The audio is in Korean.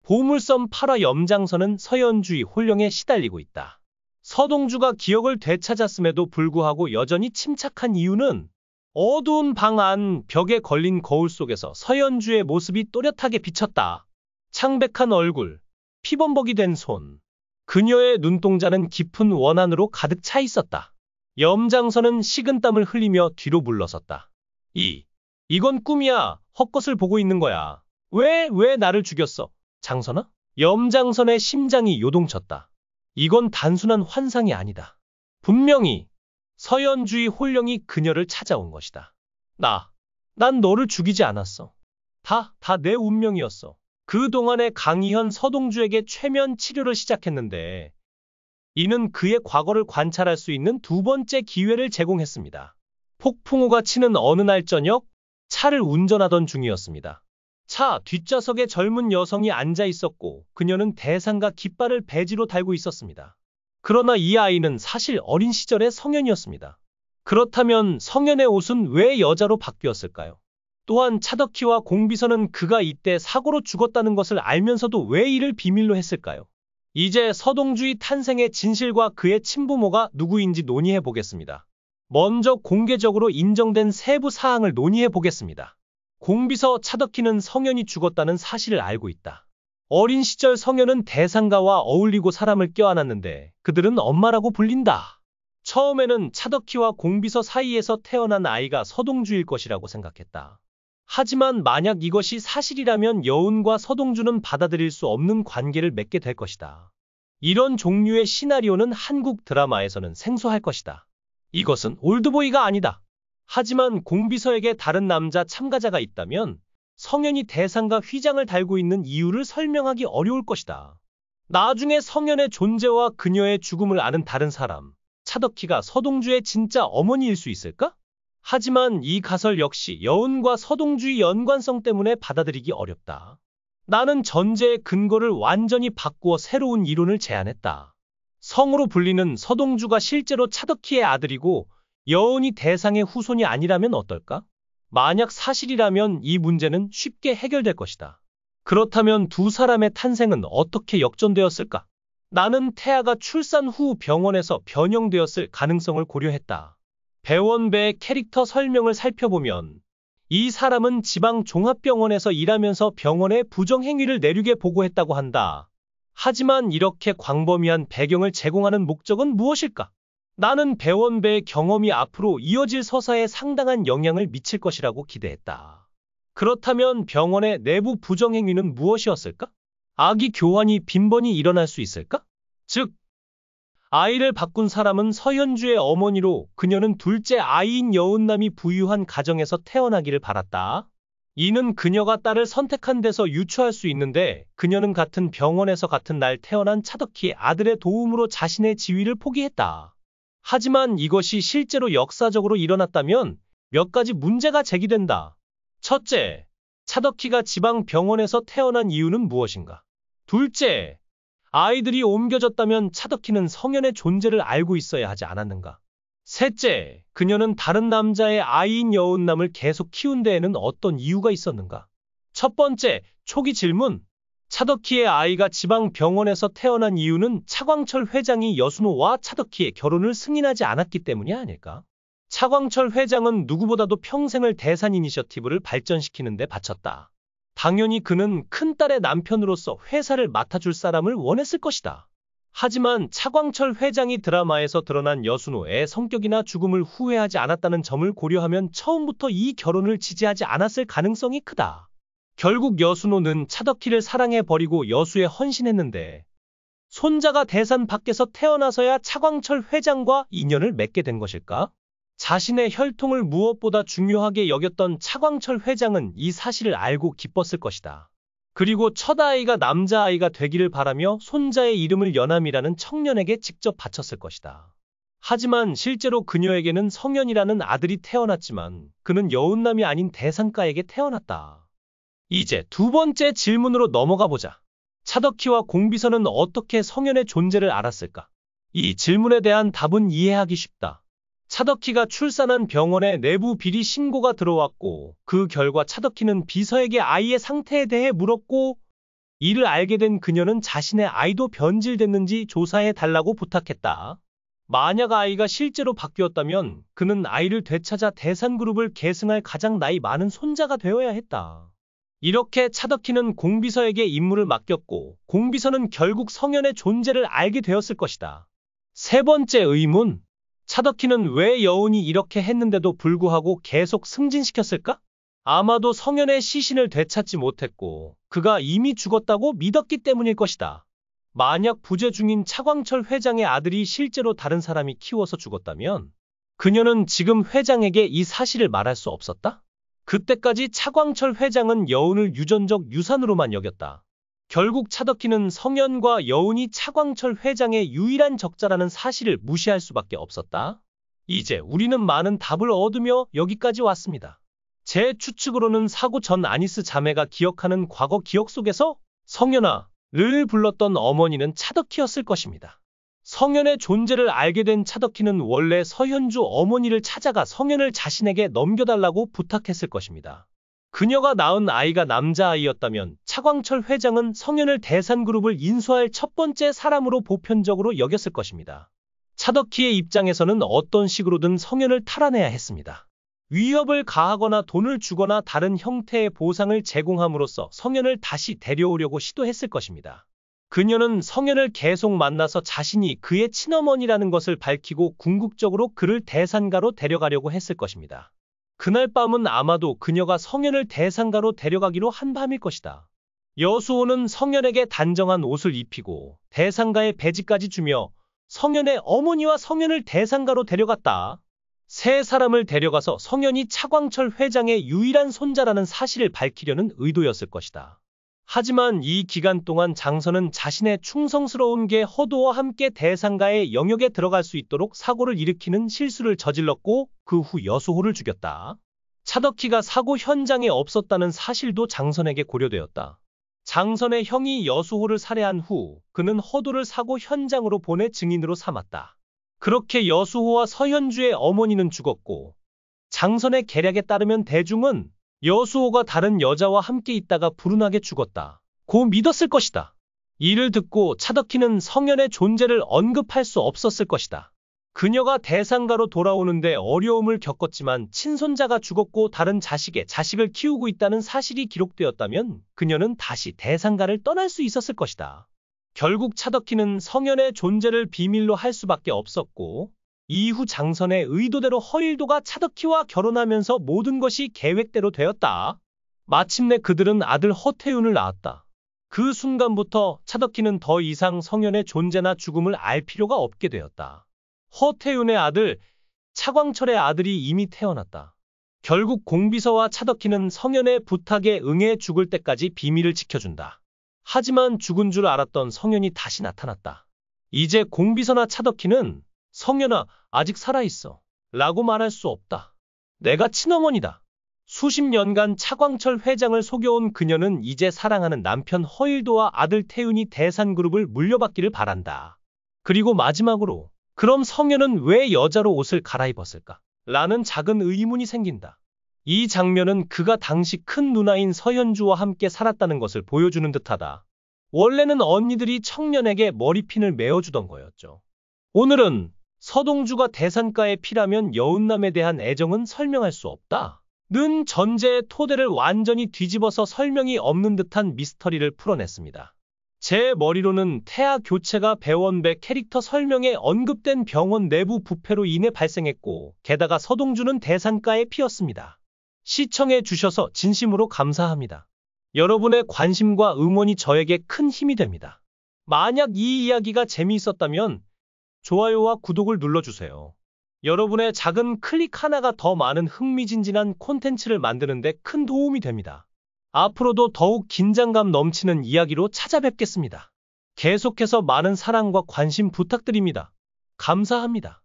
보물섬 8화 염장선은 서현주의 혼령에 시달리고 있다. 서동주가 기억을 되찾았음에도 불구하고 여전히 침착한 이유는 어두운 방 안 벽에 걸린 거울 속에서 서현주의 모습이 또렷하게 비쳤다. 창백한 얼굴, 피범벅이 된 손. 그녀의 눈동자는 깊은 원한으로 가득 차 있었다. 염장선은 식은땀을 흘리며 뒤로 물러섰다. 이건 꿈이야. 헛것을 보고 있는 거야. 왜 나를 죽였어? 장선아? 염장선의 심장이 요동쳤다. 이건 단순한 환상이 아니다. 분명히 서현주의 혼령이 그녀를 찾아온 것이다. 난 너를 죽이지 않았어. 다 내 운명이었어. 그동안에 강희현 서동주에게 최면 치료를 시작했는데 이는 그의 과거를 관찰할 수 있는 두 번째 기회를 제공했습니다. 폭풍우가 치는 어느 날 저녁, 차를 운전하던 중이었습니다. 차 뒷좌석에 젊은 여성이 앉아 있었고 그녀는 대상과 깃발을 배지로 달고 있었습니다. 그러나 이 아이는 사실 어린 시절의 성현이었습니다. 그렇다면 성현의 옷은 왜 여자로 바뀌었을까요? 또한 차덕희와 공비서는 그가 이때 사고로 죽었다는 것을 알면서도 왜 이를 비밀로 했을까요? 이제 서동주의 탄생의 진실과 그의 친부모가 누구인지 논의해 보겠습니다. 먼저 공개적으로 인정된 세부 사항을 논의해 보겠습니다. 공비서 차덕희는 성현이 죽었다는 사실을 알고 있다. 어린 시절 성현은 대상가와 어울리고 사람을 껴안았는데 그들은 엄마라고 불린다. 처음에는 차덕희와 공비서 사이에서 태어난 아이가 서동주일 것이라고 생각했다. 하지만 만약 이것이 사실이라면 여운과 서동주는 받아들일 수 없는 관계를 맺게 될 것이다. 이런 종류의 시나리오는 한국 드라마에서는 생소할 것이다. 이것은 올드보이가 아니다. 하지만 공비서에게 다른 남자 참가자가 있다면 성현이 대상과 휘장을 달고 있는 이유를 설명하기 어려울 것이다. 나중에 성현의 존재와 그녀의 죽음을 아는 다른 사람, 차덕희가 서동주의 진짜 어머니일 수 있을까? 하지만 이 가설 역시 여운과 서동주의 연관성 때문에 받아들이기 어렵다. 나는 전제의 근거를 완전히 바꾸어 새로운 이론을 제안했다. 성으로 불리는 서동주가 실제로 차덕희의 아들이고 여운이 대상의 후손이 아니라면 어떨까? 만약 사실이라면 이 문제는 쉽게 해결될 것이다. 그렇다면 두 사람의 탄생은 어떻게 역전되었을까? 나는 태아가 출산 후 병원에서 변형되었을 가능성을 고려했다. 배원배의 캐릭터 설명을 살펴보면 이 사람은 지방 종합병원에서 일하면서 병원에 부정행위를 내륙에 보고했다고 한다. 하지만 이렇게 광범위한 배경을 제공하는 목적은 무엇일까? 나는 배원배의 경험이 앞으로 이어질 서사에 상당한 영향을 미칠 것이라고 기대했다. 그렇다면 병원의 내부 부정행위는 무엇이었을까? 아기 교환이 빈번히 일어날 수 있을까? 즉, 아이를 바꾼 사람은 서현주의 어머니로 그녀는 둘째 아이인 여운남이 부유한 가정에서 태어나기를 바랐다. 이는 그녀가 딸을 선택한 데서 유추할 수 있는데 그녀는 같은 병원에서 같은 날 태어난 차덕희의 아들의 도움으로 자신의 지위를 포기했다. 하지만 이것이 실제로 역사적으로 일어났다면 몇 가지 문제가 제기된다. 첫째, 차덕희가 지방 병원에서 태어난 이유는 무엇인가? 둘째, 아이들이 옮겨졌다면 차덕희는 성현의 존재를 알고 있어야 하지 않았는가? 셋째, 그녀는 다른 남자의 아이인 여운남을 계속 키운 데에는 어떤 이유가 있었는가? 첫 번째, 초기 질문. 차덕희의 아이가 지방 병원에서 태어난 이유는 차광철 회장이 여순호와 차덕희의 결혼을 승인하지 않았기 때문이 아닐까? 차광철 회장은 누구보다도 평생을 대산 이니셔티브를 발전시키는 데 바쳤다. 당연히 그는 큰딸의 남편으로서 회사를 맡아줄 사람을 원했을 것이다. 하지만 차광철 회장이 드라마에서 드러난 여순호의 성격이나 죽음을 후회하지 않았다는 점을 고려하면 처음부터 이 결혼을 지지하지 않았을 가능성이 크다. 결국 여순호는 차덕희를 사랑해버리고 여수에 헌신했는데 손자가 대산 밖에서 태어나서야 차광철 회장과 인연을 맺게 된 것일까? 자신의 혈통을 무엇보다 중요하게 여겼던 차광철 회장은 이 사실을 알고 기뻤을 것이다. 그리고 첫 아이가 남자아이가 되기를 바라며 손자의 이름을 연암이라는 청년에게 직접 바쳤을 것이다. 하지만 실제로 그녀에게는 성현이라는 아들이 태어났지만 그는 여운남이 아닌 대상가에게 태어났다. 이제 두 번째 질문으로 넘어가 보자. 차덕희와 공비서는 어떻게 성현의 존재를 알았을까? 이 질문에 대한 답은 이해하기 쉽다. 차덕희가 출산한 병원에 내부 비리 신고가 들어왔고 그 결과 차덕희는 비서에게 아이의 상태에 대해 물었고 이를 알게 된 그녀는 자신의 아이도 변질됐는지 조사해 달라고 부탁했다. 만약 아이가 실제로 바뀌었다면 그는 아이를 되찾아 대산그룹을 계승할 가장 나이 많은 손자가 되어야 했다. 이렇게 차덕희는 공비서에게 임무를 맡겼고 공비서는 결국 성현의 존재를 알게 되었을 것이다. 세 번째 의문. 차덕희는 왜 여운이 이렇게 했는데도 불구하고 계속 승진시켰을까? 아마도 성현의 시신을 되찾지 못했고 그가 이미 죽었다고 믿었기 때문일 것이다. 만약 부재 중인 차광철 회장의 아들이 실제로 다른 사람이 키워서 죽었다면 그녀는 지금 회장에게 이 사실을 말할 수 없었다? 그때까지 차광철 회장은 여운을 유전적 유산으로만 여겼다. 결국 차덕희는 성현과 여운이 차광철 회장의 유일한 적자라는 사실을 무시할 수밖에 없었다. 이제 우리는 많은 답을 얻으며 여기까지 왔습니다. 제 추측으로는 사고 전 아니스 자매가 기억하는 과거 기억 속에서 성현아를 불렀던 어머니는 차덕희였을 것입니다. 성현의 존재를 알게 된 차덕희는 원래 서현주 어머니를 찾아가 성현을 자신에게 넘겨달라고 부탁했을 것입니다. 그녀가 낳은 아이가 남자아이였다면 차광철 회장은 성현을 대산그룹을 인수할 첫 번째 사람으로 보편적으로 여겼을 것입니다. 차덕희의 입장에서는 어떤 식으로든 성현을 탈환해야 했습니다. 위협을 가하거나 돈을 주거나 다른 형태의 보상을 제공함으로써 성현을 다시 데려오려고 시도했을 것입니다. 그녀는 성현을 계속 만나서 자신이 그의 친어머니라는 것을 밝히고 궁극적으로 그를 대산가로 데려가려고 했을 것입니다. 그날 밤은 아마도 그녀가 성현을 대산가로 데려가기로 한 밤일 것이다. 여수호는 성현에게 단정한 옷을 입히고 대산가의 배지까지 주며 성현의 어머니와 성현을 대산가로 데려갔다. 세 사람을 데려가서 성현이 차광철 회장의 유일한 손자라는 사실을 밝히려는 의도였을 것이다. 하지만 이 기간 동안 장선은 자신의 충성스러운 개 허도와 함께 대상가의 영역에 들어갈 수 있도록 사고를 일으키는 실수를 저질렀고 그 후 여수호를 죽였다. 차덕희가 사고 현장에 없었다는 사실도 장선에게 고려되었다. 장선의 형이 여수호를 살해한 후 그는 허도를 사고 현장으로 보내 증인으로 삼았다. 그렇게 여수호와 서현주의 어머니는 죽었고 장선의 계략에 따르면 대중은 여수호가 다른 여자와 함께 있다가 불운하게 죽었다 고 믿었을 것이다. 이를 듣고 차덕희는 성현의 존재를 언급할 수 없었을 것이다. 그녀가 대상가로 돌아오는데 어려움을 겪었지만 친손자가 죽었고 다른 자식의 자식을 키우고 있다는 사실이 기록되었다면 그녀는 다시 대상가를 떠날 수 있었을 것이다. 결국 차덕희는 성현의 존재를 비밀로 할 수밖에 없었고 이후 장선의 의도대로 허일도가 차덕희와 결혼하면서 모든 것이 계획대로 되었다. 마침내 그들은 아들 허태윤을 낳았다. 그 순간부터 차덕희는 더 이상 성현의 존재나 죽음을 알 필요가 없게 되었다. 허태윤의 아들, 차광철의 아들이 이미 태어났다. 결국 공비서와 차덕희는 성현의 부탁에 응해 죽을 때까지 비밀을 지켜준다. 하지만 죽은 줄 알았던 성현이 다시 나타났다. 이제 공비서나 차덕희는 성현아, 아직 살아있어 라고 말할 수 없다. 내가 친어머니다. 수십 년간 차광철 회장을 속여온 그녀는 이제 사랑하는 남편 허일도와 아들 태윤이 대산그룹을 물려받기를 바란다. 그리고 마지막으로 그럼 성현은 왜 여자로 옷을 갈아입었을까? 라는 작은 의문이 생긴다. 이 장면은 그가 당시 큰 누나인 서현주와 함께 살았다는 것을 보여주는 듯하다. 원래는 언니들이 청년에게 머리핀을 메어주던 거였죠. 오늘은 서동주가 대산가의 피라면 여운남에 대한 애정은 설명할 수 없다. 는 전제의 토대를 완전히 뒤집어서 설명이 없는 듯한 미스터리를 풀어냈습니다. 제 머리로는 태아 교체가 배원배 캐릭터 설명에 언급된 병원 내부 부패로 인해 발생했고 게다가 서동주는 대산가의 피였습니다. 시청해 주셔서 진심으로 감사합니다. 여러분의 관심과 응원이 저에게 큰 힘이 됩니다. 만약 이 이야기가 재미있었다면 좋아요와 구독을 눌러주세요. 여러분의 작은 클릭 하나가 더 많은 흥미진진한 콘텐츠를 만드는 데 큰 도움이 됩니다. 앞으로도 더욱 긴장감 넘치는 이야기로 찾아뵙겠습니다. 계속해서 많은 사랑과 관심 부탁드립니다. 감사합니다.